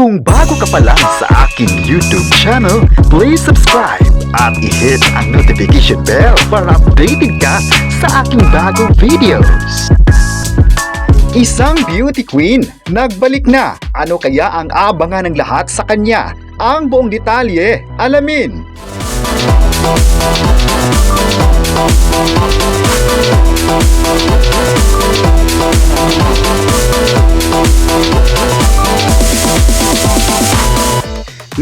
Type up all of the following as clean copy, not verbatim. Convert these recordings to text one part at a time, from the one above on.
Kung bago ka pa lang sa aking YouTube channel, please subscribe at i-hit ang notification bell para updated ka sa aking bagong videos. Isang beauty queen, nagbalik na. Ano kaya ang abangan ng lahat sa kanya? Ang buong detalye, alamin.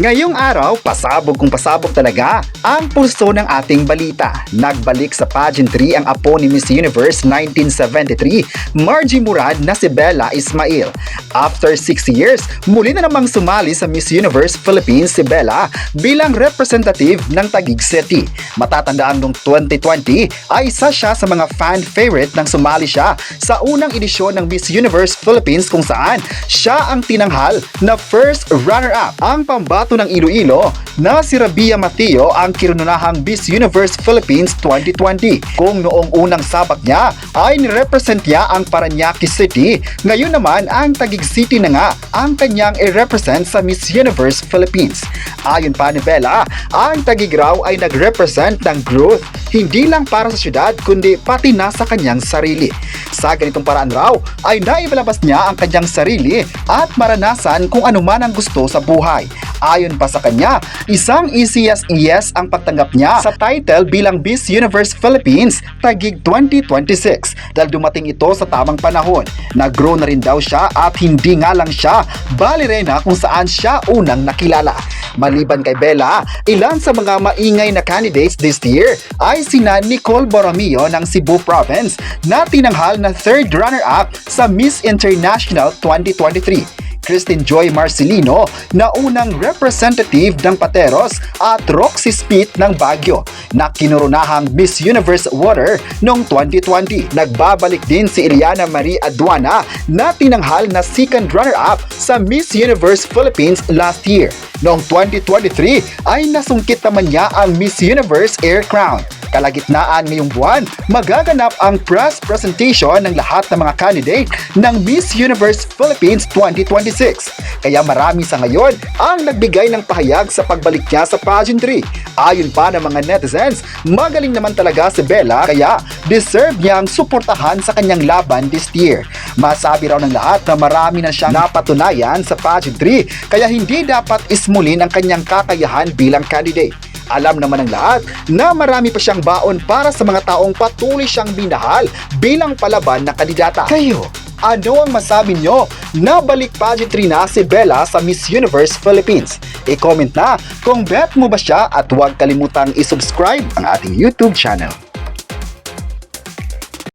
Ngayong araw, pasabog kung pasabog talaga ang pulso ng ating balita. Nagbalik sa pageantry ang apo ni Miss Universe 1973, Margie Murad na si Bella Ismail. After 6 years, muli na namang sumali sa Miss Universe Philippines si Bella bilang representative ng Taguig City. Matatandaan noong 2020 ay isa siya sa mga fan favorite nang sumali siya sa unang edisyon ng Miss Universe Philippines kung saan siya ang tinanghal na first runner-up. Ang pambato ng Iloilo na si Rabia Mateo ang kinunahang Miss Universe Philippines 2020. Kung noong unang sabak niya ay nirepresent niya ang Parañaque City, ngayon naman ang Taguig City na nga ang kanyang i-represent sa Miss Universe Philippines. Ayon pa ni Bella, ang Taguig raw ay nag-represent ng growth hindi lang para sa syudad kundi pati na sa kanyang sarili. Sa ganitong paraan raw ay naibalabas niya ang kanyang sarili at maranasan kung ano man ang gusto sa buhay. Ayon pa sa kanya, isang easy as yes ang pagtanggap niya sa title bilang Miss Universe Philippines Taguig 2026 dahil dumating ito sa tamang panahon. Nag-grow na rin daw siya at hindi nga lang siya balerina kung saan siya unang nakilala. Maliban kay Bella, ilan sa mga maingay na candidates this year ay sina Nicole Borromeo ng Cebu Province na tinanghal na third runner-up sa Miss International 2023. Christine Joy Marcelino na unang representative ng Pateros at Roxy Spit ng Baguio na kinurunahang Miss Universe Water noong 2020. Nagbabalik din si Eliana Marie Aduana na tinanghal na second runner-up sa Miss Universe Philippines last year. Noong 2023 ay nasungkit naman niya ang Miss Universe Air Crown. Kalagitnaan ngayong buwan, magaganap ang press presentation ng lahat ng mga candidate ng Miss Universe Philippines 2026. Kaya marami sa ngayon ang nagbigay ng pahayag sa pagbalik niya sa pageantry. Ayon pa ng mga netizens, magaling naman talaga si Bella kaya deserve niyang suportahan sa kanyang laban this year. Masabi raw ng lahat na marami na siyang napatunayan sa pageantry kaya hindi dapat ismulin ang kanyang kakayahan bilang candidate. Alam naman ng lahat na marami pa siyang baon para sa mga taong patuloy siyang minahal bilang palaban na kandidata. Kayo, ano ang masabi nyo? Nabalik pageantry na si Bella sa Miss Universe Philippines. I-comment na kung bet mo ba siya at huwag kalimutang i-subscribe ang ating YouTube channel.